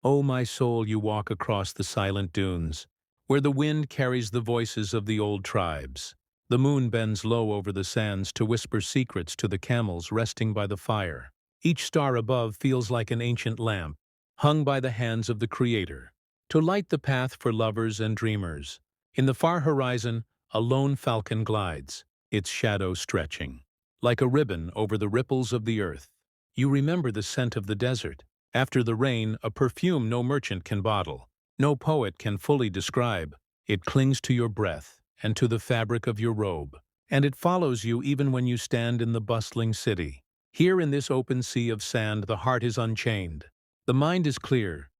O my soul, you walk across the silent dunes, where the wind carries the voices of the old tribes. The moon bends low over the sands to whisper secrets to the camels resting by the fire. Each star above feels like an ancient lamp, hung by the hands of the Creator, to light the path for lovers and dreamers. In the far horizon, a lone falcon glides, its shadow stretching like a ribbon over the ripples of the earth. You remember the scent of the desert. After the rain, a perfume no merchant can bottle, no poet can fully describe. It clings to your breath and to the fabric of your robe, and it follows you even when you stand in the bustling city. Here in this open sea of sand, the heart is unchained. The mind is clear.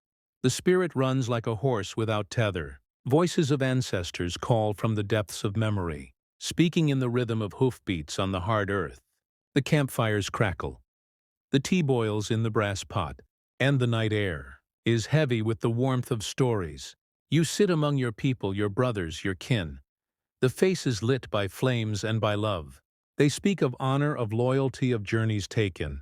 The spirit runs like a horse without tether. Voices of ancestors call from the depths of memory, speaking in the rhythm of hoofbeats on the hard earth. The campfires crackle. The tea boils in the brass pot, and the night air is heavy with the warmth of stories. You sit among your people, your brothers, your kin, the faces lit by flames and by love. They speak of honor, of loyalty, of journeys taken,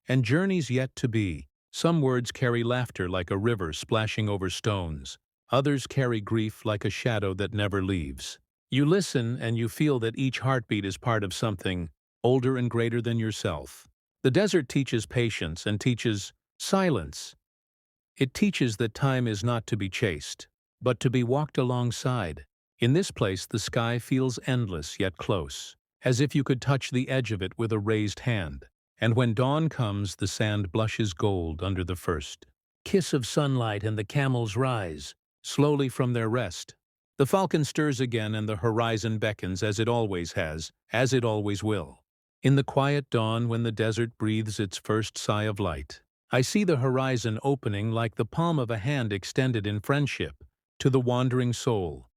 and journeys yet to be. Some words carry laughter like a river splashing over stones. Others carry grief like a shadow that never leaves. You listen and you feel that each heartbeat is part of something older and greater than yourself. The desert teaches patience and teaches silence. It teaches that time is not to be chased, but to be walked alongside. In this place, the sky feels endless yet close, as if you could touch the edge of it with a raised hand. And when dawn comes, the sand blushes gold under the first kiss of sunlight, and the camels rise slowly from their rest. The falcon stirs again, and the horizon beckons as it always has, as it always will. In the quiet dawn, when the desert breathes its first sigh of light, I see the horizon opening like the palm of a hand extended in friendship to the wandering soul.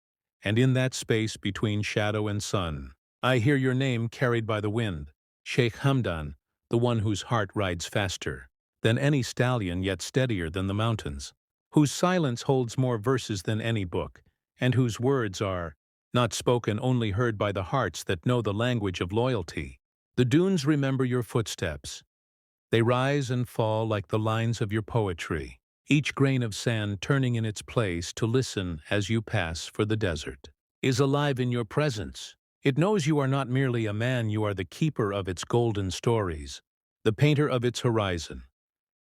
And in that space between shadow and sun, I hear your name carried by the wind, Sheikh Hamdan, the one whose heart rides faster than any stallion yet steadier than the mountains, whose silence holds more verses than any book, and whose words are not spoken, only heard by the hearts that know the language of loyalty. The dunes remember your footsteps. They rise and fall like the lines of your poetry, each grain of sand turning in its place to listen as you pass, for the desert is alive in your presence. It knows you are not merely a man, you are the keeper of its golden stories, the painter of its horizon,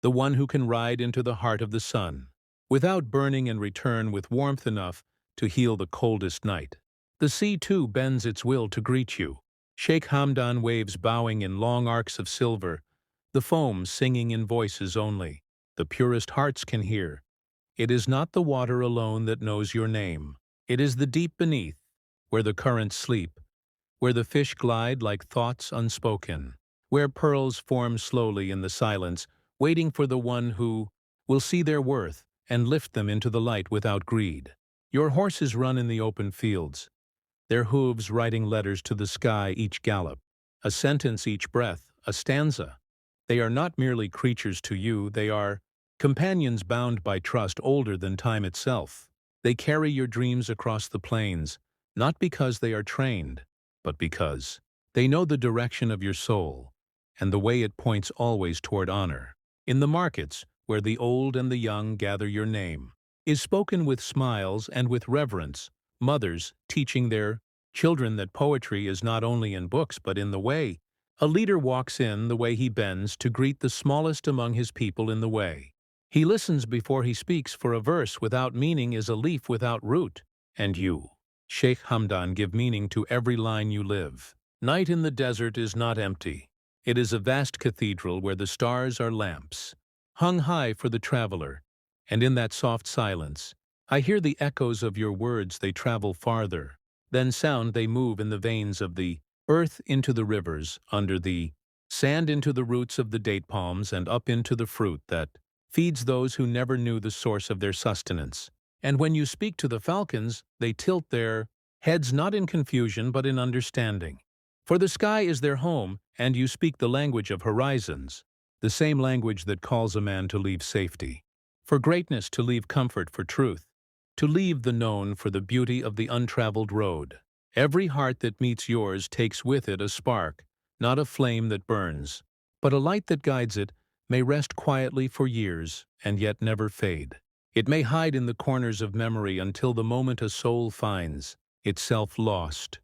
the one who can ride into the heart of the sun, without burning, and return with warmth enough to heal the coldest night. The sea, too, bends its will to greet you. Sheikh Hamdan waves bowing in long arcs of silver, the foam singing in voices only the purest hearts can hear. It is not the water alone that knows your name. It is the deep beneath, where the currents sleep, where the fish glide like thoughts unspoken, where pearls form slowly in the silence, waiting for the one who will see their worth and lift them into the light without greed. Your horses run in the open fields, their hooves writing letters to the sky each gallop, a sentence each breath, a stanza. They are not merely creatures to you, they are companions bound by trust older than time itself. They carry your dreams across the plains, not because they are trained, but because they know the direction of your soul, and the way it points always toward honor. In the markets, where the old and the young gather, your name is spoken with smiles and with reverence, mothers teaching their children that poetry is not only in books but in the way a leader walks, in the way he bends to greet the smallest among his people, in the way he listens before he speaks, for a verse without meaning is a leaf without root. And you, Sheikh Hamdan, give meaning to every line you live. Night in the desert is not empty. It is a vast cathedral where the stars are lamps, hung high for the traveler, and in that soft silence, I hear the echoes of your words. They travel farther than sound, they move in the veins of the earth, into the rivers, under the sand, into the roots of the date palms, and up into the fruit that feeds those who never knew the source of their sustenance. And when you speak to the falcons, they tilt their heads not in confusion but in understanding. For the sky is their home, and you speak the language of horizons, the same language that calls a man to leave safety for greatness, to leave comfort for truth, to leave the known for the beauty of the untraveled road. Every heart that meets yours takes with it a spark, not a flame that burns, but a light that guides it, may rest quietly for years and yet never fade. It may hide in the corners of memory until the moment a soul finds itself lost